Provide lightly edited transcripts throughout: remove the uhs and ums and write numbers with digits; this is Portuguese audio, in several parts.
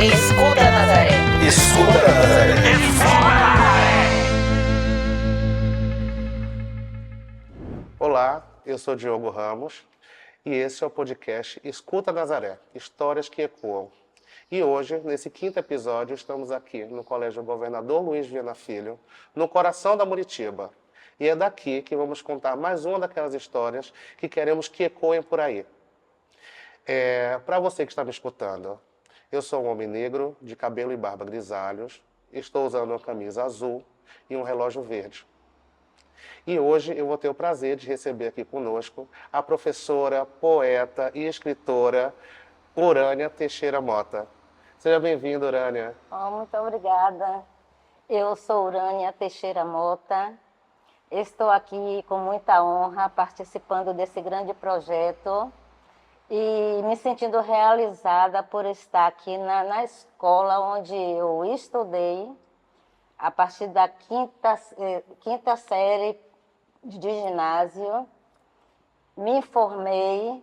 Escuta Nazaré. Escuta Nazaré. Olá, eu sou Diogo Ramos e esse é o podcast Escuta Nazaré, histórias que ecoam. E hoje, nesse quinto episódio, estamos aqui no Colégio Governador Luiz Viana Filho, no coração da Muritiba. E é daqui que vamos contar mais uma daquelas histórias que queremos que ecoem por aí. Para você que está me escutando, eu sou um homem negro, de cabelo e barba grisalhos, estou usando uma camisa azul e um relógio verde. E hoje eu vou ter o prazer de receber aqui conosco a professora, poeta e escritora Urânia Teixeira Mota. Seja bem-vinda, Urânia. Muito obrigada. Eu sou Urânia Teixeira Mota. Estou aqui com muita honra participando desse grande projeto e me sentindo realizada por estar aqui na escola onde eu estudei a partir da quinta série de ginásio, me formei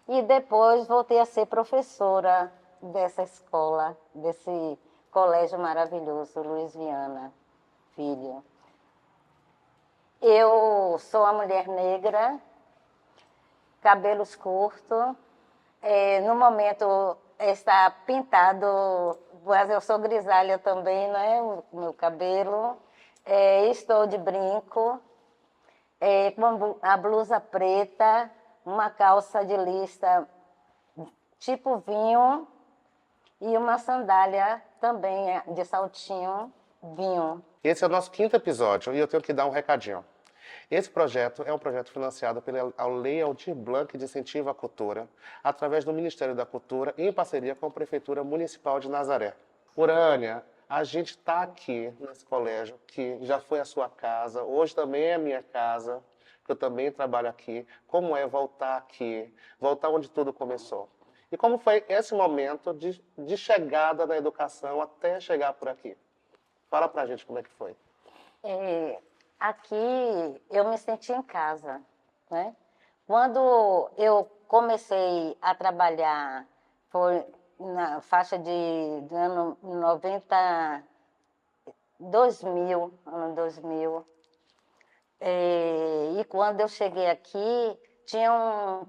e depois voltei a ser professora dessa escola, desse colégio maravilhoso, Luiz Viana Filho. Eu sou uma mulher negra, cabelos curtos, no momento está pintado, mas eu sou grisalha também, não é? O meu cabelo. Estou de brinco, com a blusa preta, uma calça de lista tipo vinho e uma sandália também de saltinho vinho. Esse é o nosso quinto episódio e eu tenho que dar um recadinho. Esse projeto é um projeto financiado pela Lei Aldir Blanc de Incentivo à Cultura, através do Ministério da Cultura, em parceria com a Prefeitura Municipal de Nazaré. Urânia, a gente está aqui nesse colégio, que já foi a sua casa, hoje também é a minha casa, que eu também trabalho aqui. Como é voltar aqui, voltar onde tudo começou? E como foi esse momento de chegada da educação até chegar por aqui? Fala pra gente como é que foi. Aqui eu me senti em casa, né? Quando eu comecei a trabalhar, foi na faixa do ano 2000, ano 2000. E quando eu cheguei aqui, tinha um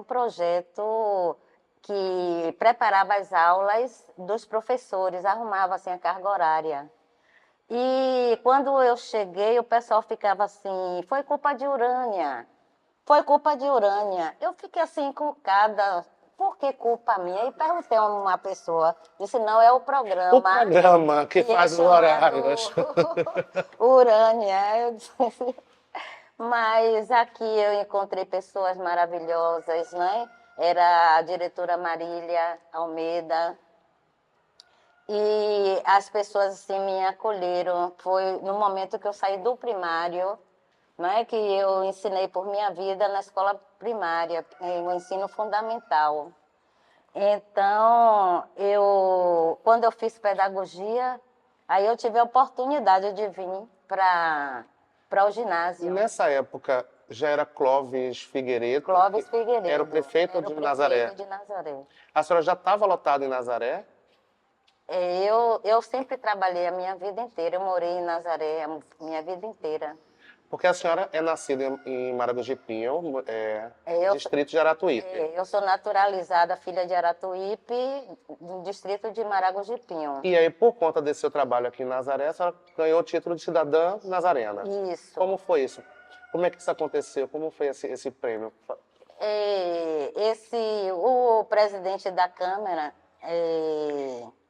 projeto que preparava as aulas dos professores, arrumava assim a carga horária. E quando eu cheguei, o pessoal ficava assim, foi culpa de Urânia, foi culpa de Urânia. Eu fiquei assim encucada, por que culpa minha? E perguntei a uma pessoa, disse, não, é o programa. O programa que faz os horários. Urânia. Eu disse, mas aqui eu encontrei pessoas maravilhosas, né? Era a diretora Marília Almeida, e as pessoas assim me acolheram. Foi no momento que eu saí do primário, né, que eu ensinei por minha vida na escola primária, no ensino fundamental. Então, quando eu fiz pedagogia, aí eu tive a oportunidade de vir para o ginásio. Nessa época já era Clóvis Figueiredo? Clóvis Figueiredo. Era o prefeito de Nazaré. De Nazaré. A senhora já estava lotada em Nazaré? Eu sempre trabalhei a minha vida inteira, eu morei em Nazaré a minha vida inteira. Porque a senhora é nascida em Maragogi-Pinho, distrito de Aratuípe. Eu sou naturalizada, filha de Aratuípe, do distrito de Maragogi-Pinho. E aí, por conta desse seu trabalho aqui em Nazaré, a senhora ganhou o título de cidadã nazarena. Isso. Como foi isso? Como é que isso aconteceu? Como foi esse prêmio? O presidente da Câmara,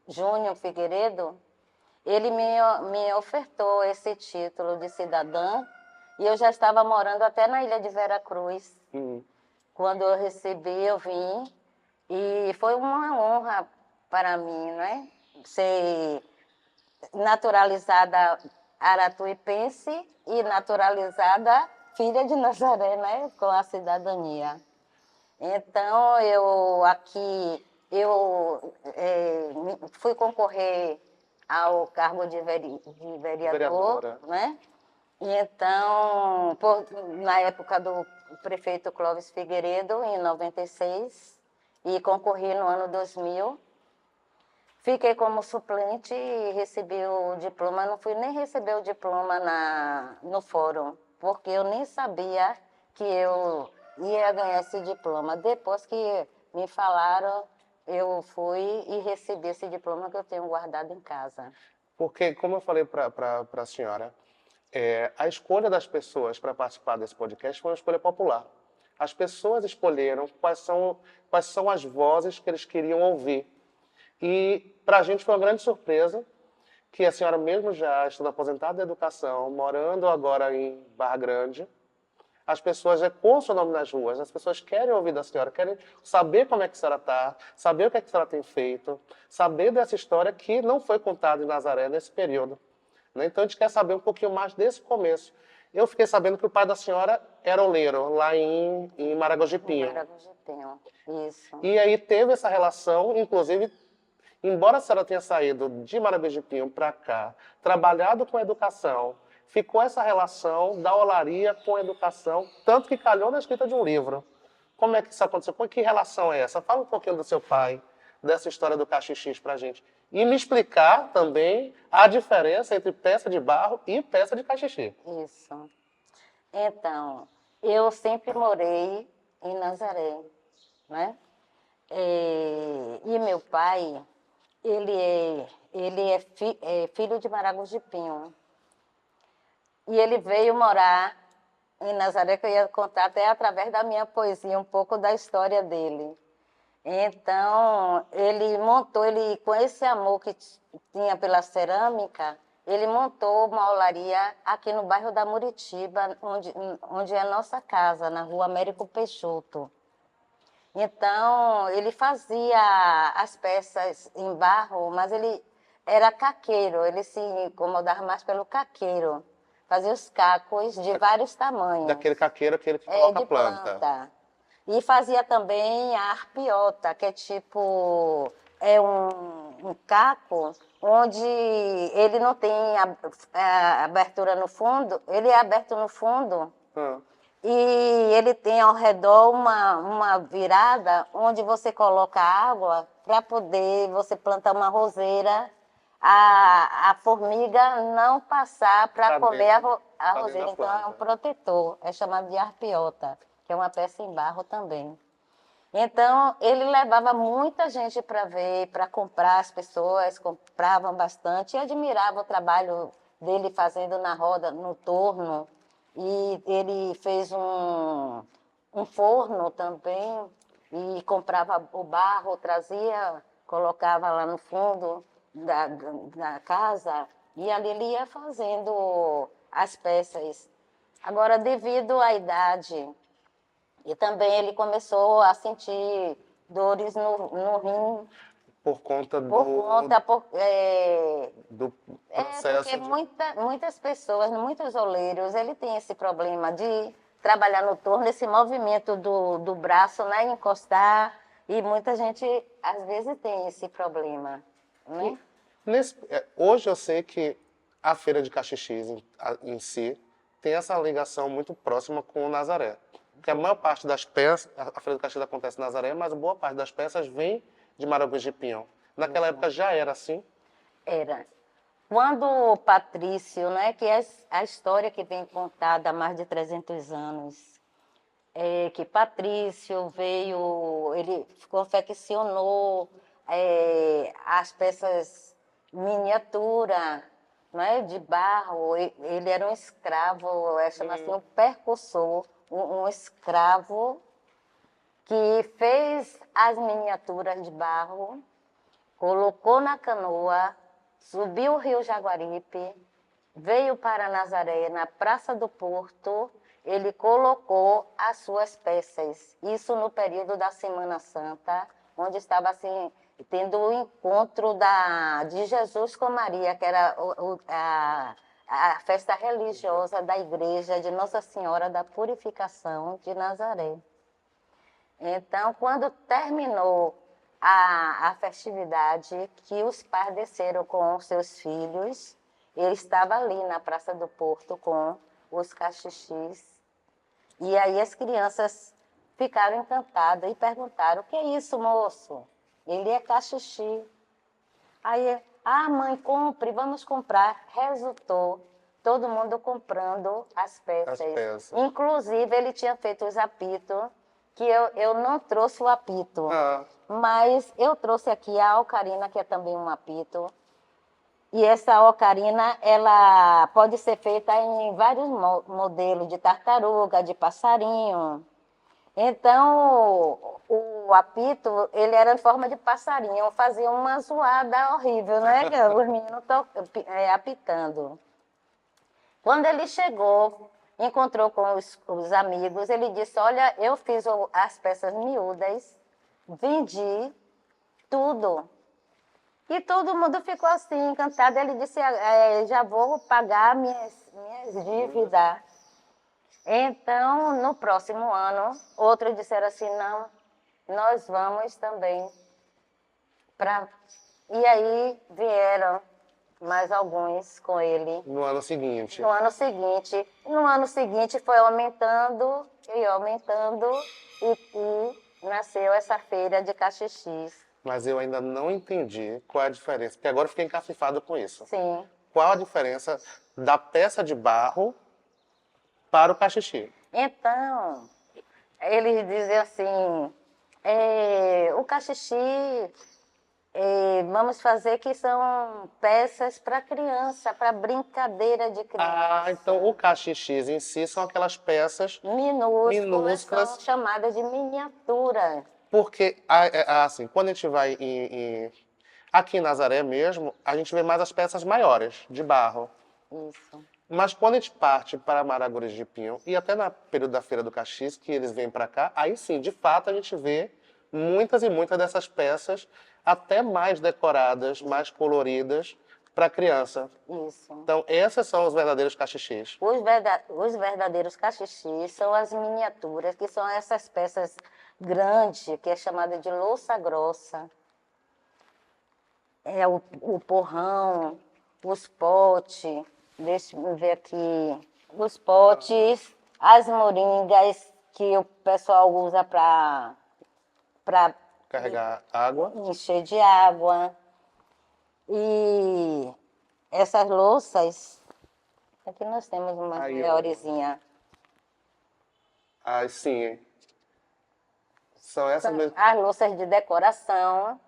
Júnior Figueiredo, ele me ofertou esse título de cidadã e eu já estava morando até na ilha de Veracruz. Quando eu recebi, eu vim e foi uma honra para mim, né? Ser naturalizada aratuipense e naturalizada filha de Nazaré, né? Com a cidadania. Então, eu fui concorrer ao cargo de vereador, né? E então, na época do prefeito Clóvis Figueiredo, em 96, e concorri no ano 2000. Fiquei como suplente e recebi o diploma. Não fui nem receber o diploma no fórum, porque eu nem sabia que eu ia ganhar esse diploma. Depois que me falaram, eu fui e recebi esse diploma que eu tenho guardado em casa. Porque, como eu falei para a senhora, a escolha das pessoas para participar desse podcast foi uma escolha popular. As pessoas escolheram quais são as vozes que eles queriam ouvir. E para a gente foi uma grande surpresa que a senhora, mesmo já estando aposentada da educação, morando agora em Barra Grande, as pessoas ecoam seu nome nas ruas, as pessoas querem ouvir da senhora, querem saber como é que a senhora está, saber o que é que a senhora tem feito, saber dessa história que não foi contada em Nazaré nesse período. Né? Então a gente quer saber um pouquinho mais desse começo. Eu fiquei sabendo que o pai da senhora era oleiro, lá em Maragogi-Pinho. Maragogi-Pinho, isso. E aí teve essa relação, inclusive, embora a senhora tenha saído de Maragogi-Pinho para cá, trabalhado com educação, ficou essa relação da olaria com a educação, tanto que calhou na escrita de um livro. Como é que isso aconteceu? Que relação é essa? Fala um pouquinho do seu pai, dessa história do cachixis para a gente. E me explicar também a diferença entre peça de barro e peça de cachixi. Isso. Então, eu sempre morei em Nazaré, né? E meu pai, ele é filho de Maragogi-Pinho. E ele veio morar em Nazaré, que eu ia contar até através da minha poesia um pouco da história dele. Então, ele com esse amor que tinha pela cerâmica, ele montou uma olaria aqui no bairro da Muritiba, onde é a nossa casa, na rua Américo Peixoto. Então, ele fazia as peças em barro, mas ele era caqueiro, ele se incomodava mais pelo caqueiro. Fazia os cacos de vários tamanhos. Daquele caqueiro, aquele que coloca de planta. E fazia também a arpiota, que é tipo um caco onde ele não tem a abertura no fundo, ele é aberto no fundo e ele tem ao redor uma virada onde você coloca água para poder você plantar uma roseira, a formiga não passar para comer a roseira. Então é um protetor, é chamado de arpiota, que é uma peça em barro também. Então, ele levava muita gente para ver, para comprar, as pessoas compravam bastante e admiravam o trabalho dele fazendo na roda, no torno. E ele fez um forno também e comprava o barro, trazia, colocava lá no fundo da casa e ali ele ia fazendo as peças. Agora, devido à idade, e também ele começou a sentir dores no rim. Por conta do processo. Porque muitas pessoas, muitos oleiros, ele tem esse problema de trabalhar no torno, esse movimento do braço, né, encostar, e muita gente, às vezes, tem esse problema. Né? Hoje eu sei que a feira de cachixis em si tem essa ligação muito próxima com o Nazaré. Porque a maior parte das peças, a feira de cachixis acontece em Nazaré, mas a boa parte das peças vem de Maragogi-Pinho. Naquela época já era assim? Era. Quando o Patrício, né, que é a história que vem contada há mais de 300 anos, que Patrício veio, ele confeccionou as peças miniatura, né, de barro. Ele era um escravo, chama-se um percussor, um escravo que fez as miniaturas de barro, colocou na canoa, subiu o rio Jaguaripe, veio para Nazaré, na Praça do Porto, ele colocou as suas peças. Isso no período da Semana Santa, onde estava assim, tendo o encontro de Jesus com Maria, que era a festa religiosa da igreja de Nossa Senhora da Purificação de Nazaré. Então, quando terminou a festividade, que os pais desceram com os seus filhos, ele estava ali na Praça do Porto com os cachixis. E aí as crianças ficaram encantados e perguntaram: o que é isso, moço? Ele é cachixi. Aí, mãe, compre, vamos comprar. Resultou todo mundo comprando as peças. As peças. Inclusive, ele tinha feito os apitos, que eu não trouxe o apito, mas eu trouxe aqui a ocarina, que é também um apito. E essa ocarina, ela pode ser feita em vários modelos, de tartaruga, de passarinho. Então, o apito, ele era em forma de passarinho, fazia uma zoada horrível, né? Os meninos apitando. Quando ele chegou, encontrou com os amigos, ele disse: olha, eu fiz as peças miúdas, vendi tudo. E todo mundo ficou assim, encantado. Ele disse: já vou pagar minhas dívidas. Então, no próximo ano, outros disseram assim: não, nós vamos também. E aí vieram mais alguns com ele. No ano seguinte. No ano seguinte foi aumentando e aumentando, e nasceu essa feira de cachixis. Mas eu ainda não entendi qual é a diferença, porque agora eu fiquei encafifado com isso. Sim. Qual a diferença da peça de barro para o cachixi? Então, eles dizem assim: o cachixi, vamos fazer que são peças para criança, para brincadeira de criança. Então o cachixis em si são aquelas peças minúsculas, são chamadas de miniatura. Porque, assim, quando a gente vai aqui em Nazaré mesmo, a gente vê mais as peças maiores, de barro. Isso. Mas quando a gente parte para Maragogi de Pinho, e até no período da Feira do Caxias, que eles vêm para cá, aí sim, de fato, a gente vê muitas e muitas dessas peças, até mais decoradas, mais coloridas, para criança. Isso. Então, esses são os verdadeiros cachixis. Os verdadeiros cachixis são as miniaturas, que são essas peças grandes, que é chamada de louça grossa. É o porrão, os potes, deixa eu ver aqui, os potes, as moringas, que o pessoal usa para Carregar água. encher de água. E essas louças, aqui nós temos uma maiorzinha. Sim. São essas mesmo. As louças de decoração.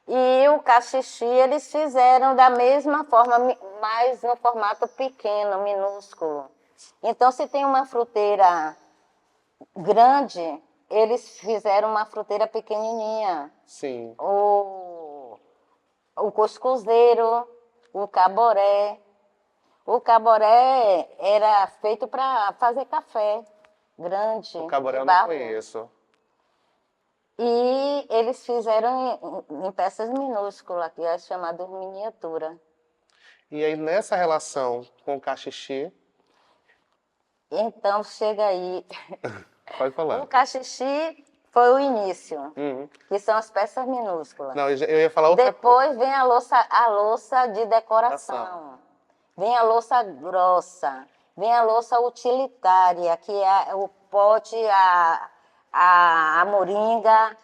E o cachixi eles fizeram da mesma forma, mas no formato pequeno, minúsculo. Então, se tem uma fruteira grande, eles fizeram uma fruteira pequenininha. Sim. O cuscuzeiro, o caboré. O caboré era feito para fazer café grande. O caboré eu de não barro. conheço. E eles fizeram em peças minúsculas, que é chamado miniatura. E aí, nessa relação com o cachixi... Então, chega aí. Pode falar. O cachixi foi o início, Uhum. que são as peças minúsculas. Não, eu ia falar outra coisa. Depois vem a louça de decoração. Vem a louça grossa. Vem a louça utilitária, que é o pote, a moringa,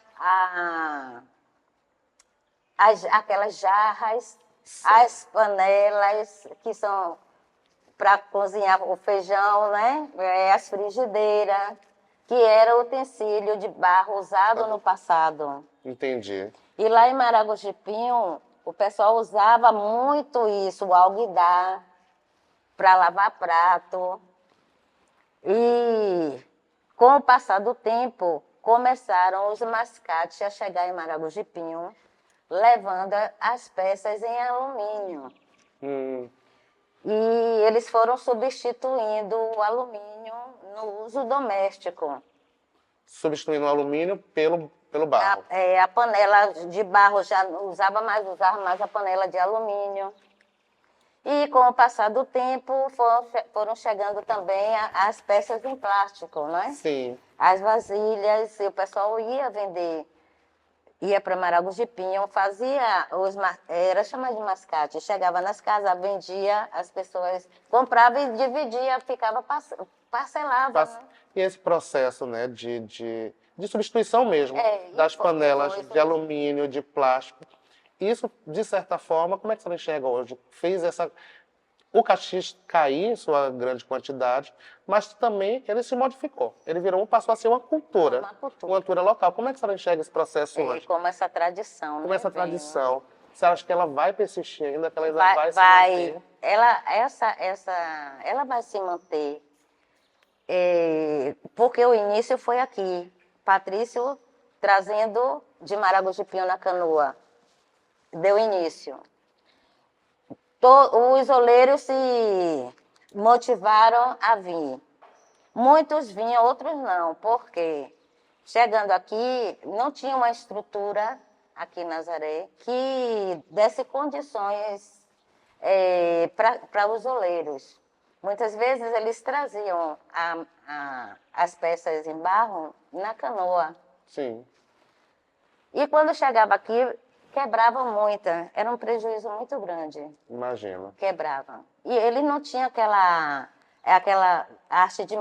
aquelas jarras, as panelas, que são para cozinhar o feijão, né? As frigideiras, que era o utensílio de barro usado no passado. Entendi. E lá em Maragogi de Pinho, o pessoal usava muito isso, o alguidar, para lavar prato. E com o passar do tempo, começaram os mascates a chegar em Maragogi de Pinho, levando as peças em alumínio. E eles foram substituindo o alumínio no uso doméstico. Substituindo o alumínio pelo barro. A panela de barro já usava mais a panela de alumínio. E com o passar do tempo, foram chegando também as peças em plástico, né? Sim. As vasilhas, e o pessoal ia vender ia para Maragogi de Pinho, fazia era chamado de mascate, chegava nas casas, vendia, as pessoas compravam e dividia, ficava parcelava, né? E esse processo, né, de substituição mesmo das panelas de alumínio, de plástico, isso, de certa forma, como é que você enxerga hoje? Fez o cachis cair em sua grande quantidade, mas também ele se modificou. Ele passou a ser uma cultura local. Como é que você enxerga esse processo hoje? Como essa tradição, Como né, essa tradição. Você acha que ela vai persistir ainda, que ela ainda vai se manter? Ela vai se manter, porque o início foi aqui. Patrício trazendo de Maragogi de Pinho na canoa. Deu início. Os oleiros se motivaram a vir. Muitos vinham, outros não, porque chegando aqui não tinha uma estrutura aqui em Nazaré que desse condições para os oleiros. Muitas vezes eles traziam as peças em barro na canoa. Sim. E quando chegava aqui, quebravam muita. Era um prejuízo muito grande. Imagino. Quebravam. E ele não tinha aquela arte de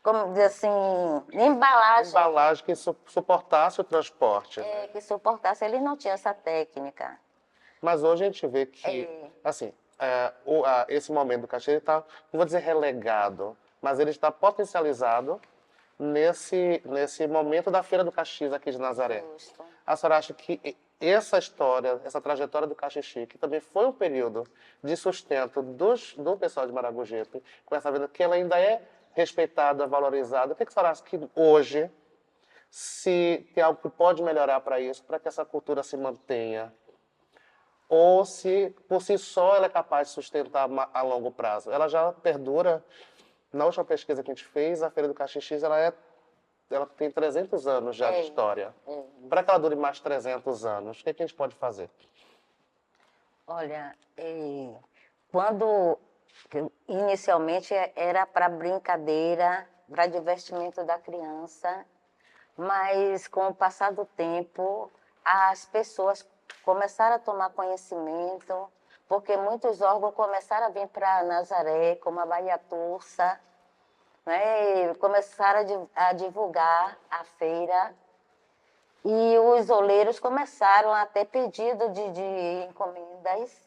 como dizer assim, embalagem. Embalagem que suportasse o transporte. Que suportasse. Ele não tinha essa técnica. Mas hoje a gente vê que, assim, esse momento do cachê está, não vou dizer relegado, mas ele está potencializado nesse momento da Feira do Caxias aqui de Nazaré. Justo. A senhora acha que essa história, essa trajetória do Caxixi, que também foi um período de sustento do pessoal de Maragogipe, com essa vida que ela ainda é respeitada, valorizada, o que a senhora acha que hoje, se tem algo que pode melhorar para isso, para que essa cultura se mantenha? Ou se, por si só, ela é capaz de sustentar a longo prazo? Ela já perdura. Na última pesquisa que a gente fez, a Feira do Caxixi, ela tem 300 anos já de história. Para que ela dure mais 300 anos, o que a gente pode fazer? Olha, quando inicialmente era para brincadeira, para divertimento da criança, mas com o passar do tempo, as pessoas começaram a tomar conhecimento, porque muitos órgãos começaram a vir para Nazaré, como a Bahia Tursa, né? E começaram a divulgar a feira. E os oleiros começaram a ter pedido de encomendas.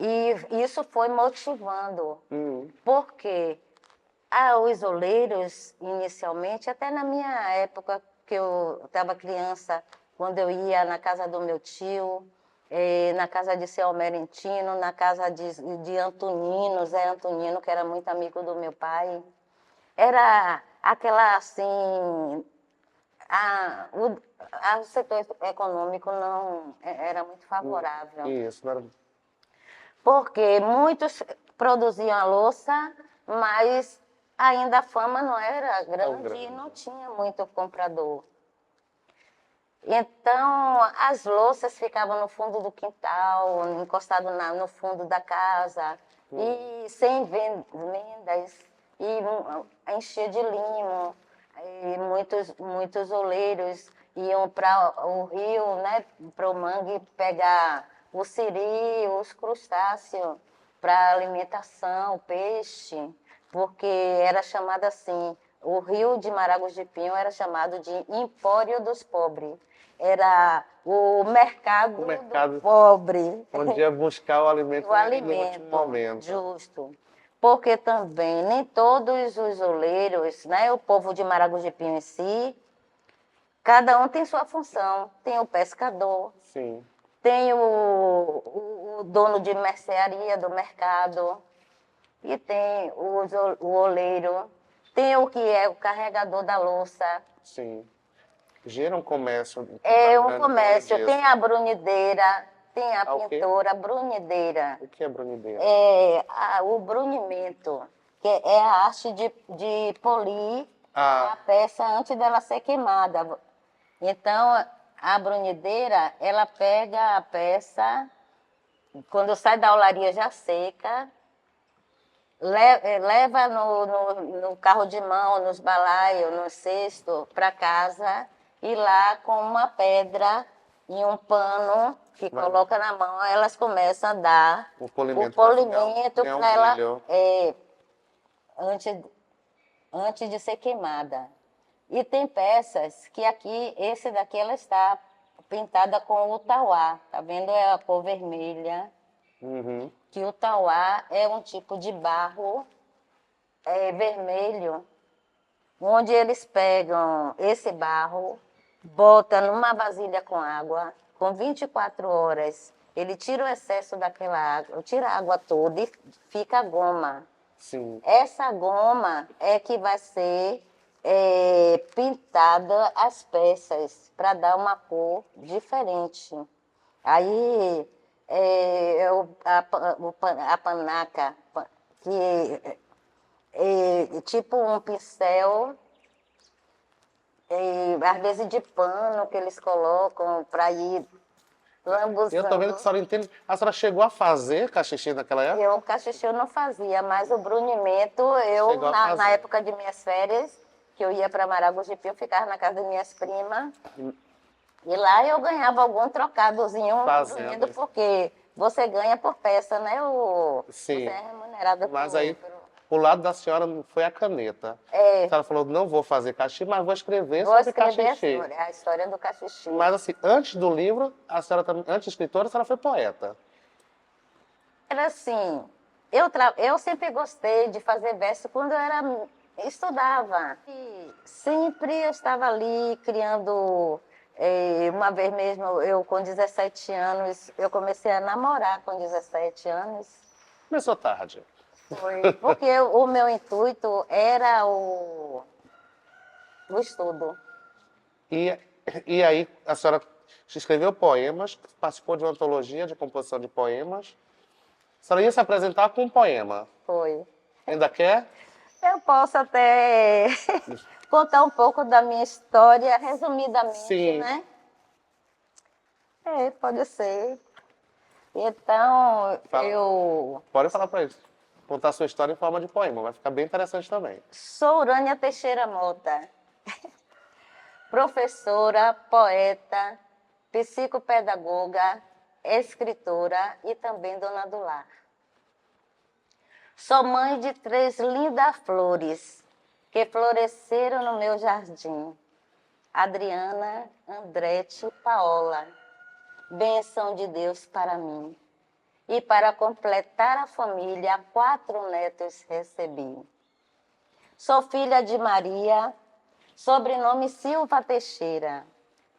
E isso foi motivando. Porque os oleiros, inicialmente, até na minha época, que eu estava criança, quando eu ia na casa do meu tio, na casa de seu Merentino, na casa de Antonino, Zé Antonino, que era muito amigo do meu pai. Era aquela, assim... o setor econômico não era muito favorável. Isso, não era... Porque muitos produziam a louça, mas ainda a fama não era grande e não tinha muito comprador. Então, as louças ficavam no fundo do quintal, encostado no fundo da casa, e sem vendas, e enchia de limo. E muitos oleiros iam para o rio, né, para o mangue, pegar o siri, os crustáceos, para alimentação, peixe, porque era chamado assim, o rio de Maragogi de Pinho era chamado de Empório dos Pobres. Era o mercado do pobre. Onde ia buscar o alimento no último momento. Justo. Porque também nem todos os oleiros, né, o povo de Maragogi de Pinho em si, cada um tem sua função. Tem o pescador, Sim. tem o dono de mercearia do mercado, e tem o oleiro, tem o que é o carregador da louça. Sim. Gera um comércio. É um comércio. Tem a brunideira, tem a pintora, a quê? brunideira. O que é brunideira? O brunimento, que é a arte de polir a peça antes dela ser queimada. Então, a brunideira, ela pega a peça, quando sai da olaria já seca, leva no carro de mão, nos balaios, no cesto, para casa, e lá com uma pedra e um pano que Vai. coloca na mão, elas começam a dar O o polimento polimento ganhar um para ela, brilho. antes de ser queimada. E tem peças que aqui, esse daqui, ela está pintada com o tauá, tá vendo? É a cor vermelha. Uhum. Que o tauá é um tipo de barro vermelho, onde eles pegam esse barro, botam numa vasilha com água, com 24 horas, ele tira o excesso daquela água, tira a água toda e fica a goma. Sim. Essa goma é que vai ser pintada as peças para dar uma cor diferente. Aí a panaca, que é tipo um pincel, às vezes de pano que eles colocam para ir Eu tô vendo que a lambuzando. senhora entende. A senhora chegou a fazer cachixi naquela época? Eu, caxixe, eu não fazia, mas o brunimento, Chegou a na fazer. época de minhas férias, que eu ia para Maragogipe, eu ficava na casa das minhas primas. E lá eu ganhava algum trocadozinho Fazendo brunindo, isso. porque você ganha por peça, né? Sim. Você é remunerada Mas aí, o lado da senhora foi a caneta. A senhora falou, não vou fazer cachixi, mas vou escrever Vou sobre escrever cachixi. a história do caxixi. Mas assim, antes do livro, a senhora também, antes de escritora, a senhora foi poeta. Era assim, eu sempre gostei de fazer verso quando eu estudava. E sempre eu estava ali criando. Uma vez mesmo, eu com 17 anos, eu comecei a namorar com 17 anos. Começou tarde. Foi porque o meu intuito era o estudo. E, e aí, a senhora escreveu poemas, participou de uma antologia de composição de poemas. A senhora ia se apresentar com um poema. Foi. Ainda quer? Eu posso até contar um pouco da minha história, resumidamente, Sim. né? Pode ser. Então, Fala. eu Pode falar para eles. Contar sua história em forma de poema. Vai ficar bem interessante também. sou Urânia Teixeira Mota, professora, poeta, psicopedagoga, escritora e também dona do lar. Sou mãe de 3 lindas flores que floresceram no meu jardim. Adriana, Andrete e Paola, bênção de Deus para mim. E para completar a família, 4 netos recebi. Sou filha de Maria, sobrenome Silva Teixeira.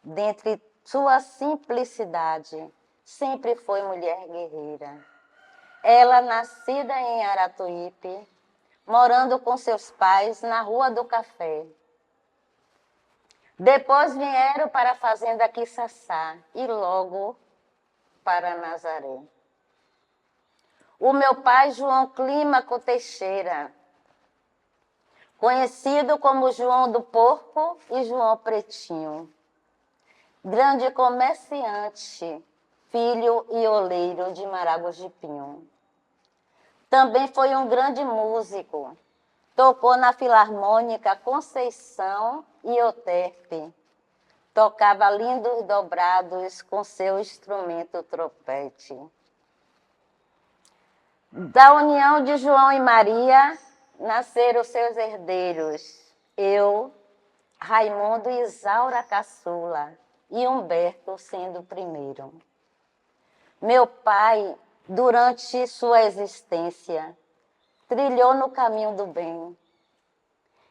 Dentre sua simplicidade, sempre foi mulher guerreira. Ela, nascida em Aratuípe, morando com seus pais na Rua do Café. Depois vieram para a fazenda Quissaçá e logo para Nazaré. O meu pai, João Clímaco Teixeira, conhecido como João do Porco e João Pretinho. Grande comerciante, filho e oleiro de Maragogi-Pinho. Também foi um grande músico. Tocou na Filarmônica Conceição e Euterpe. Tocava lindos dobrados com seu instrumento trompete. Da união de João e Maria nasceram seus herdeiros. Eu, Raimundo e Isaura Caçula, e Humberto sendo o primeiro. Meu pai, durante sua existência, trilhou no caminho do bem.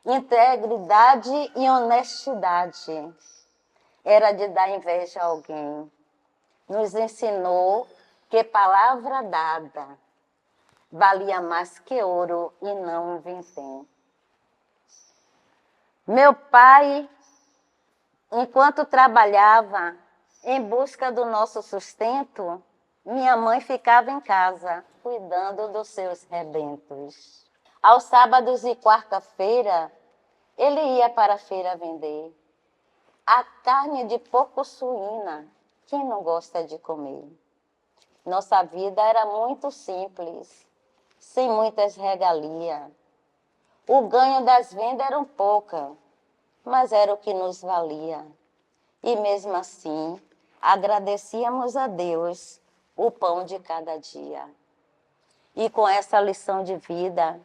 Integridade e honestidade era de dar inveja a alguém. Nos ensinou que palavra dada valia mais que ouro e não um vintém. Meu pai, enquanto trabalhava em busca do nosso sustento, minha mãe ficava em casa, cuidando dos seus rebentos. Aos sábados e quarta-feira, ele ia para a feira vender a carne de porco suína. Quem não gosta de comer? Nossa vida era muito simples. sem muitas regalias. O ganho das vendas era pouca, mas era o que nos valia. E mesmo assim, agradecíamos a Deus o pão de cada dia. E com essa lição de vida,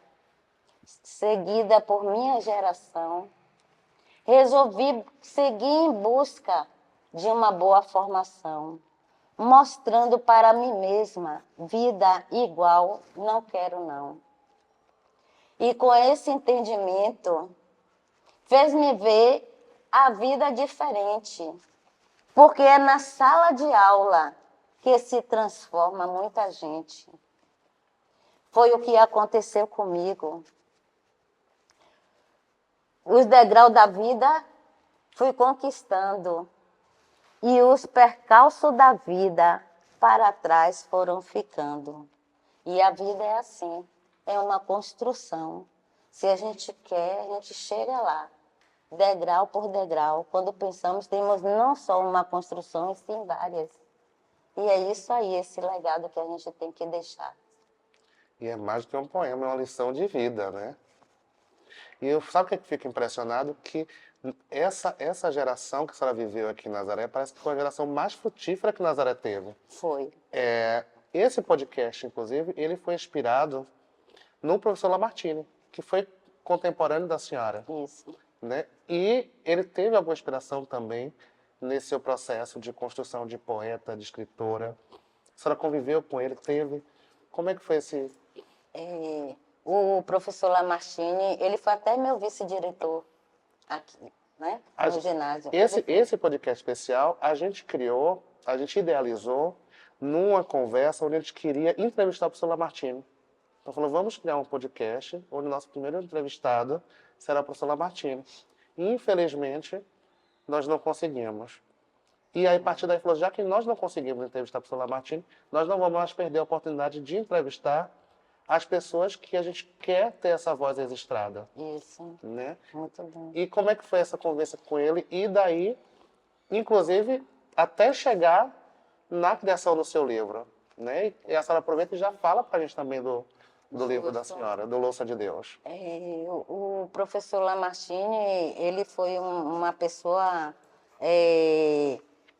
seguida por minha geração, resolvi seguir em busca de uma boa formação, mostrando para mim mesma vida igual, não quero não. E com esse entendimento, fez-me ver a vida diferente, porque é na sala de aula que se transforma muita gente. Foi o que aconteceu comigo. Os degraus da vida fui conquistando e os percalços da vida para trás foram ficando. E a vida é assim, é uma construção. Se a gente quer, a gente chega lá, degrau por degrau. Quando pensamos, temos não só uma construção, e sim várias. E é isso aí, esse legado que a gente tem que deixar. E é mais do que um poema, é uma lição de vida, né? E eu, sabe o que eu fico impressionado? Que essa geração que a senhora viveu aqui em Nazaré parece que foi a geração mais frutífera que Nazaré teve. Foi. Esse podcast, inclusive, ele foi inspirado no professor Lamartine, que foi contemporâneo da senhora. Isso. Né? E ele teve alguma inspiração também nesse seu processo de construção de poeta, de escritora. A senhora conviveu com ele, teve... Como é que foi esse... O professor Lamartine, ele foi até meu vice-diretor aqui, né? No ginásio. Esse podcast especial, a gente criou, a gente idealizou numa conversa onde a gente queria entrevistar o professor Lamartine. Então falou, vamos criar um podcast onde o nosso primeiro entrevistado será o professor Lamartine. E, infelizmente, nós não conseguimos. E aí, a partir daí, falou, já que nós não conseguimos entrevistar o professor Lamartine, nós não vamos mais perder a oportunidade de entrevistar as pessoas que a gente quer ter essa voz registrada. Isso, né? muito bom. E como é que foi essa conversa com ele? E daí, inclusive, até chegar na criação do seu livro. Né? E a senhora aproveita e já fala para a gente também do livro da senhora, do Louça de Deus. O professor Lamartine, ele foi uma pessoa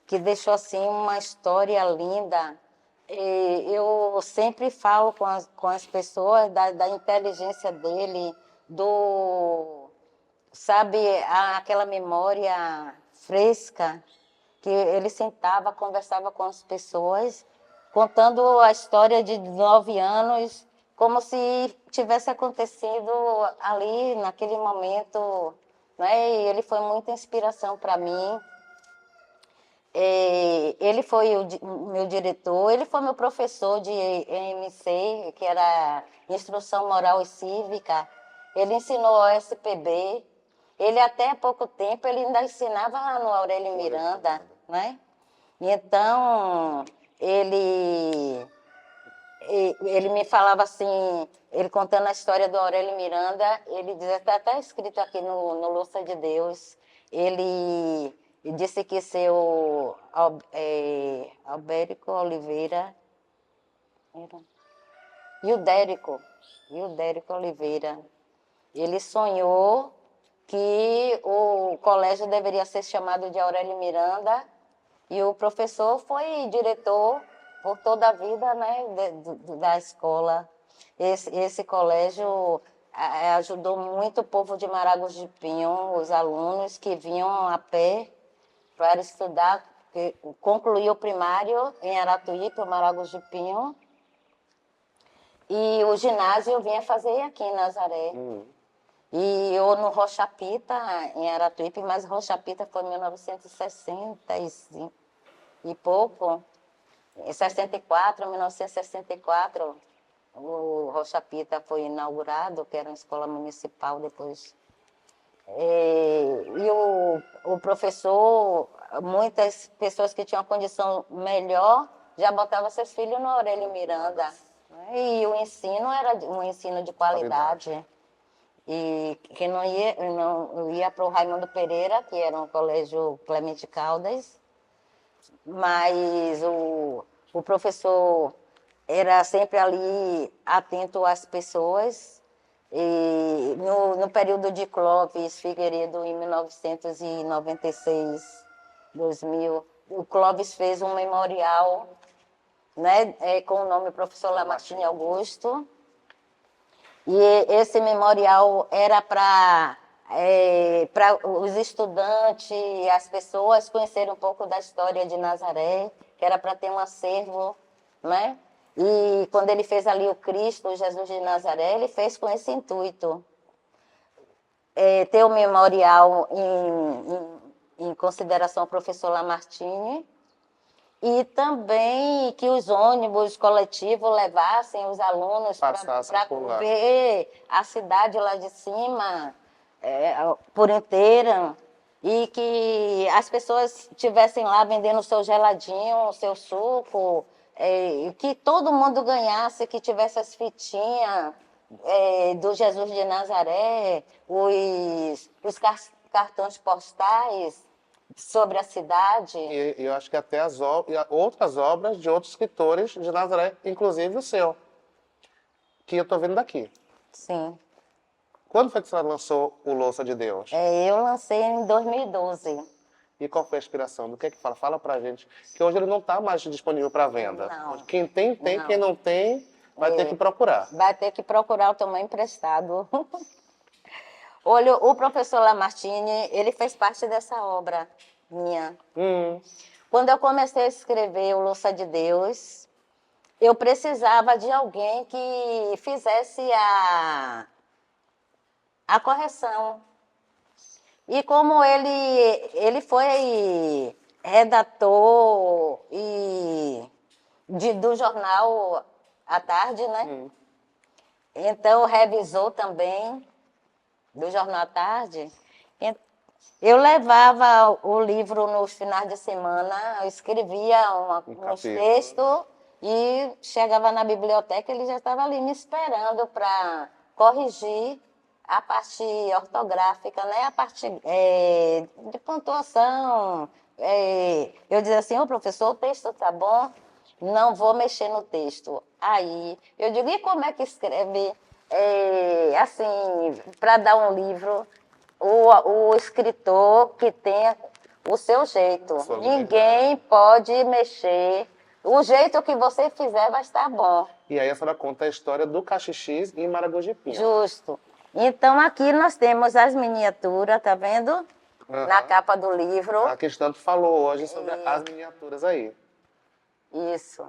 que deixou assim uma história linda. Eu sempre falo com as pessoas da inteligência dele, sabe, aquela memória fresca, que ele sentava, conversava com as pessoas, contando a história de 9 anos, como se tivesse acontecido ali, naquele momento, né? E ele foi muita inspiração para mim. Ele foi o meu diretor, ele foi meu professor de EMC, que era Instrução Moral e Cívica. Ele ensinou o SPB. Ele, até há pouco tempo, ele ainda ensinava lá no Aurélio Miranda, né? Então, ele me falava assim, ele contando a história do Aurélio Miranda, ele dizia, está até escrito aqui no Louça de Deus, ele disse que seu Albérico Oliveira, e o Dérico Oliveira, ele sonhou que o colégio deveria ser chamado de Aurélio Miranda, e o professor foi diretor por toda a vida, né, da escola. Esse colégio ajudou muito o povo de Maragos de Pinho, os alunos que vinham a pé para estudar, concluir o primário em Aratuípe, Maragos de Pinho, e o ginásio eu vinha fazer aqui em Nazaré. E eu no Rocha Pita, em Aratuípe, mas Rocha Pita foi em 1965 e pouco. Em 1964, o Rocha Pita foi inaugurado, que era uma escola municipal depois. E o professor, muitas pessoas que tinham condição melhor, já botavam seus filhos no Aurélio Miranda. E o ensino era um ensino de qualidade. E que não ia para o Raimundo Pereira, que era um colégio Clemente Caldas, mas o professor era sempre ali atento às pessoas. E no período de Clóvis Figueiredo, em 1996, 2000, o Clóvis fez um memorial, né, com o nome Professor Lamartine Augusto. E esse memorial era para os estudantes, as pessoas conhecerem um pouco da história de Nazaré, que era para ter um acervo, né? E quando ele fez ali o Cristo, o Jesus de Nazaré, ele fez com esse intuito. Ter o memorial em consideração ao professor Lamartine, e também que os ônibus coletivos levassem os alunos para ver a cidade lá de cima por inteira, e que as pessoas estivessem lá vendendo o seu geladinho, o seu suco, que todo mundo ganhasse, que tivesse as fitinhas do Jesus de Nazaré, os cartões postais sobre a cidade. E eu acho que até outras obras de outros escritores de Nazaré, inclusive o seu, que eu estou vendo daqui. Sim. Quando foi que você lançou o Louça de Deus? Eu lancei em 2012. E qual foi a inspiração? Do que fala? Fala pra gente. Que hoje ele não está mais disponível para venda. Não. Quem tem, Não. Quem não tem, vai ter que procurar. Vai ter que procurar o tamanho emprestado. Olha, o professor Lamartine, ele fez parte dessa obra minha. Quando eu comecei a escrever o Louça de Deus, eu precisava de alguém que fizesse a correção. E como ele foi redator do jornal à tarde, né? Então, revisou também do jornal à tarde. Eu levava o livro nos finais de semana, eu escrevia uns textos e chegava na biblioteca, ele já estava ali me esperando para corrigir a parte ortográfica, né? A parte de pontuação. Eu dizia assim, professor, o texto tá bom? Não vou mexer no texto. Aí, eu digo, e como é que escreve, assim, para dar um livro, o escritor que tenha o seu jeito. Ninguém pode mexer. O jeito que você fizer vai estar bom. E aí a senhora conta a história do cachixis em Maragogi-Pinho. Justo. Então, aqui nós temos as miniaturas, tá vendo? Na capa do livro. A que tanto falou hoje sobre as miniaturas aí. Isso.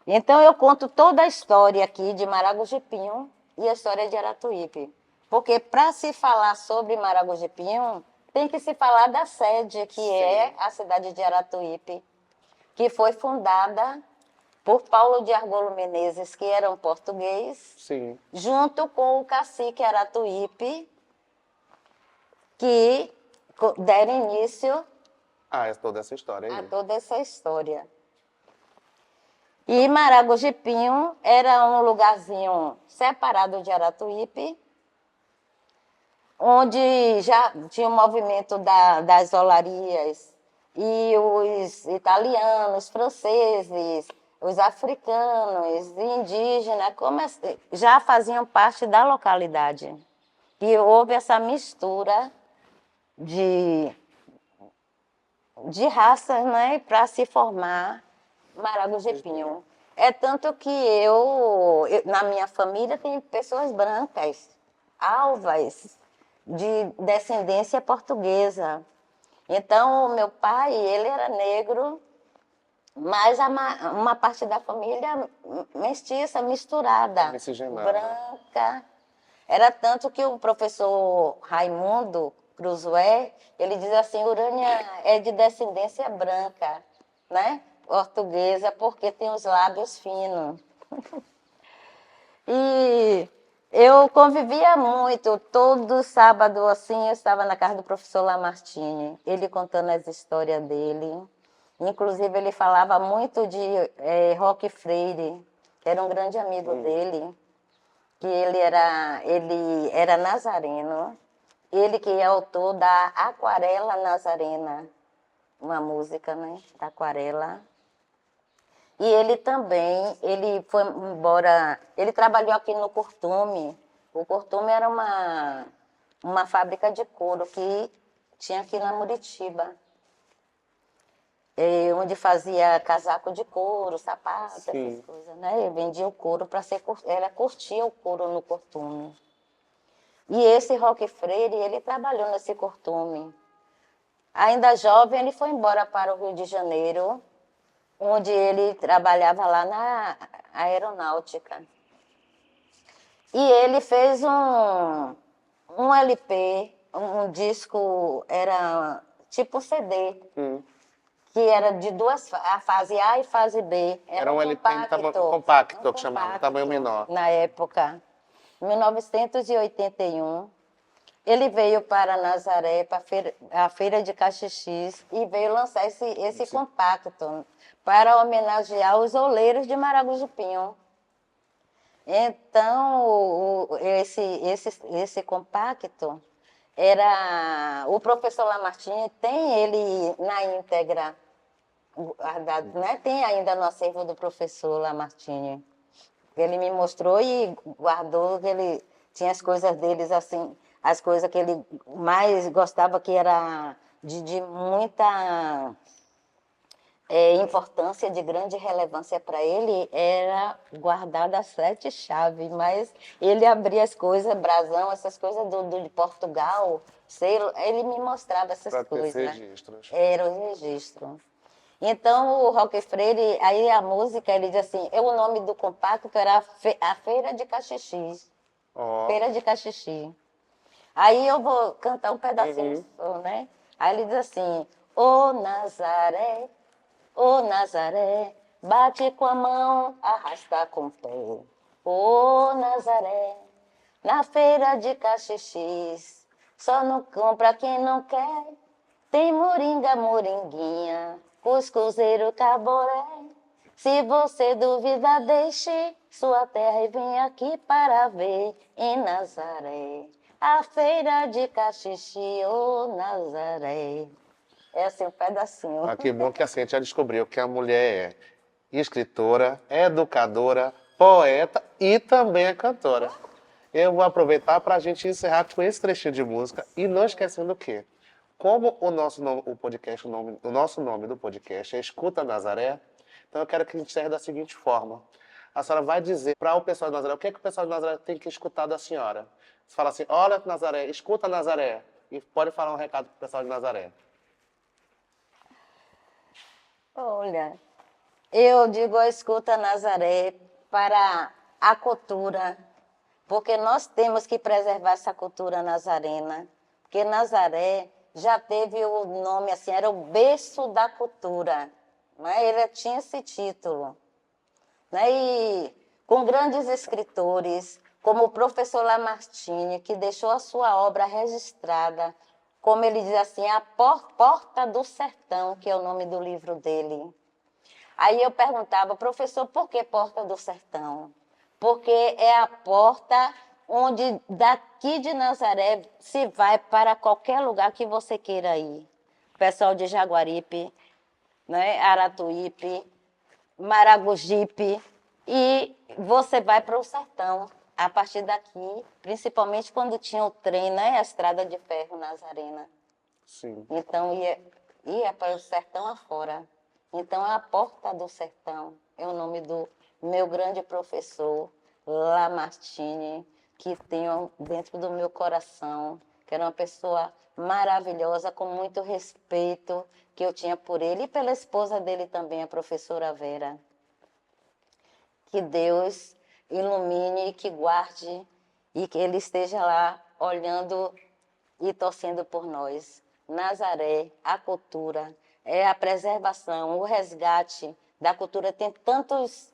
Então, eu conto toda a história aqui de Maragogi-Pinho e a história de Aratuípe. Porque para se falar sobre Maragogi-Pinho, tem que se falar da sede, que é a cidade de Aratuípe, que foi fundada por Paulo de Argolo Menezes, que era um português, junto com o cacique Aratuípe, que deram início toda essa história aí. A toda essa história. E Maragogi-Pinho era um lugarzinho separado de Aratuípe, onde já tinha o movimento das olarias, e os italianos, franceses, os africanos, indígenas, já faziam parte da localidade. E houve essa mistura de raças, né, para se formar Maragogi-Pinho. É tanto que na minha família, tem pessoas brancas, alvas, de descendência portuguesa. Então, o meu pai, ele era negro, mas uma parte da família mestiça, misturada, branca. Era tanto que o professor Raimundo Cruzoé, ele diz assim, Urânia é de descendência branca, né? Portuguesa, porque tem os lábios finos. E eu convivia muito, todo sábado assim, eu estava na casa do professor Lamartine, ele contando as histórias dele. Inclusive, ele falava muito de Roque Freire, que era um grande amigo dele, que ele era nazareno, ele que é autor da Aquarela Nazarena, uma música, né, da Aquarela. E ele também, ele foi embora, ele trabalhou aqui no Curtume. O Curtume era uma fábrica de couro que tinha aqui na Muritiba, onde fazia casaco de couro, sapato, Sim. essas coisas, né? Ele vendia o couro para ser, ela curtia o couro no Curtume. E esse Roque Freire, ele trabalhou nesse Curtume. Ainda jovem, ele foi embora para o Rio de Janeiro, onde ele trabalhava lá na aeronáutica. E ele fez um LP, um disco, era tipo CD, que era de duas, a fase A e fase B. Era um LP compacto, que chamava, tamanho menor. Na época, em 1981. Ele veio para Nazaré, para a feira de Caxixis, e veio lançar esse compacto para homenagear os oleiros de Maragujipinho. Então, esse compacto era... O professor Lamartine tem ele na íntegra guardado, né? Tem ainda no acervo do professor Lamartine. Ele me mostrou e guardou, ele tinha as coisas deles assim, as coisas que ele mais gostava, que era de muita importância, de grande relevância para ele, era guardar as 7 chaves, mas ele abria as coisas, brasão, essas coisas de Portugal, sei, ele me mostrava essas Para ter coisas. registros. Era o registro. Então, o Roque Freire, aí a música, ele diz assim, o nome do compacto era a Feira de Caxixi. Ó. Feira de Caxixi. Aí eu vou cantar um pedacinho só, né? Aí ele diz assim, ô Nazaré, bate com a mão, arrasta com o pé. Ô Nazaré, na feira de Caxixis, só não compra quem não quer. Tem moringa, moringuinha, cuscuzeiro, caboré. Se você duvida, deixe sua terra e vem aqui para ver em Nazaré. A feira de Caxixi, ô Nazaré. É assim, um pedacinho. Ah, que bom que assim, a gente já descobriu que a mulher é escritora, educadora, poeta e também é cantora. Eu vou aproveitar para a gente encerrar com esse trechinho de música e não esquecendo o quê? Como o nosso nome, o nosso nome do podcast é Escuta Nazaré, então eu quero que a gente encerre da seguinte forma. A senhora vai dizer para o pessoal de Nazaré o que é que o pessoal de Nazaré tem que escutar da senhora. Você fala assim, olha Nazaré, escuta Nazaré. E pode falar um recado para o pessoal de Nazaré. Olha, eu digo a Escuta Nazaré para a cultura, porque nós temos que preservar essa cultura nazarena, porque Nazaré já teve o nome assim, era o berço da cultura, né? Ele tinha esse título, né? E com grandes escritores, como o professor Lamartine, que deixou a sua obra registrada, como ele diz assim, a Porta do Sertão, que é o nome do livro dele. Aí eu perguntava, professor, por que Porta do Sertão? Porque é a porta onde daqui de Nazaré se vai para qualquer lugar que você queira ir. Pessoal de Jaguaripe, né, Aratuípe, Maragogipe, e você vai para o sertão. A partir daqui, principalmente quando tinha o trem, né, a estrada de ferro nazarena. Sim. Então ia para o sertão afora. Então a Porta do Sertão é o nome do meu grande professor Lamartine, que tenho dentro do meu coração, que era uma pessoa maravilhosa, com muito respeito que eu tinha por ele e pela esposa dele também, a professora Vera. Que Deus ilumine, que guarde e que Ele esteja lá olhando e torcendo por nós. Nazaré, a cultura, é a preservação, o resgate da cultura. Tem tantos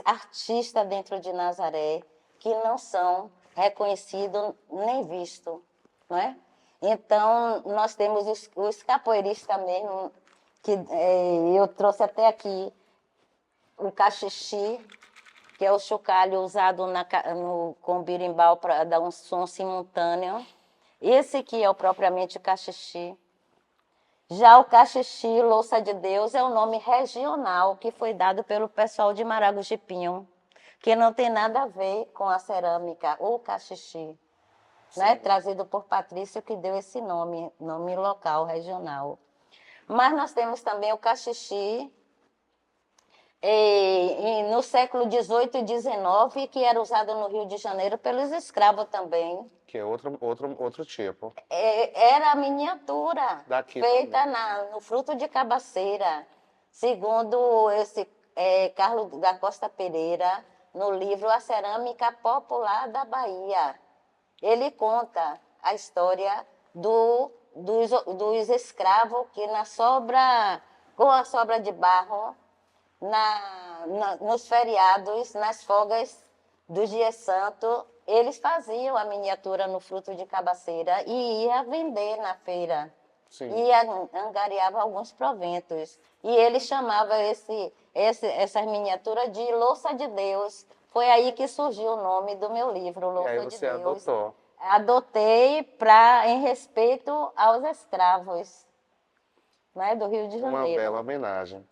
artistas dentro de Nazaré que não são reconhecidos nem vistos, não é? Então, nós temos os capoeiristas mesmo, que eu trouxe até aqui, o cachixi, que é o chocalho usado com birimbau para dar um som simultâneo. Esse que é o propriamente cachixi. Já o cachixi, louça de Deus, é um nome regional que foi dado pelo pessoal de Maragogi-Pinho, que não tem nada a ver com a cerâmica, o cachixi, né? Trazido por Patrício, que deu esse nome, nome local, regional. Mas nós temos também o cachixi no século XVIII e XIX, que era usado no Rio de Janeiro pelos escravos também. Que é outro tipo. Era a miniatura Daqui feita no fruto de cabaceira, segundo esse Carlos da Costa Pereira, no livro A Cerâmica Popular da Bahia. Ele conta a história dos escravos que com a sobra de barro, nos feriados, nas folgas dos dias santos, eles faziam a miniatura no fruto de cabaceira e ia vender na feira. Sim. E angariava alguns proventos. E ele chamava essas miniaturas de louça de Deus. Foi aí que surgiu o nome do meu livro, Louça E aí de você Deus. adotou. Adotei em respeito aos escravos, né, do Rio de Uma Janeiro. bela homenagem.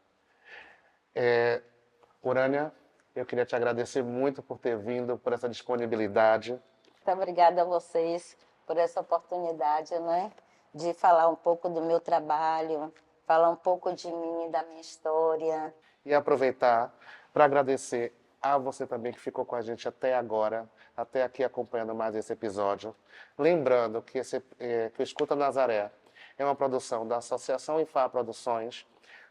Urânia, eu queria te agradecer muito por ter vindo, por essa disponibilidade. Muito obrigada a vocês por essa oportunidade, né, de falar um pouco do meu trabalho, falar um pouco de mim, da minha história. E aproveitar para agradecer a você também que ficou com a gente até agora, até aqui acompanhando mais esse episódio. Lembrando que o Escuta Nazaré é uma produção da Associação IFA Produções,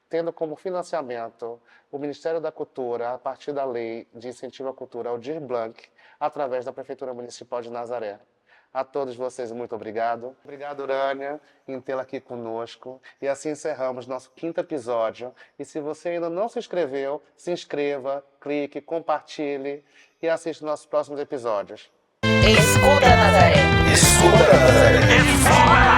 tendo como financiamento o Ministério da Cultura, a partir da Lei de Incentivo à Cultura Aldir Blanc, através da Prefeitura Municipal de Nazaré. A todos vocês, muito obrigado. Obrigado, Urânia, em tê-la aqui conosco. E assim encerramos nosso 5º episódio. E se você ainda não se inscreveu, se inscreva, clique, compartilhe e assista nossos próximos episódios. Escuta Nazaré. Escuta Nazaré.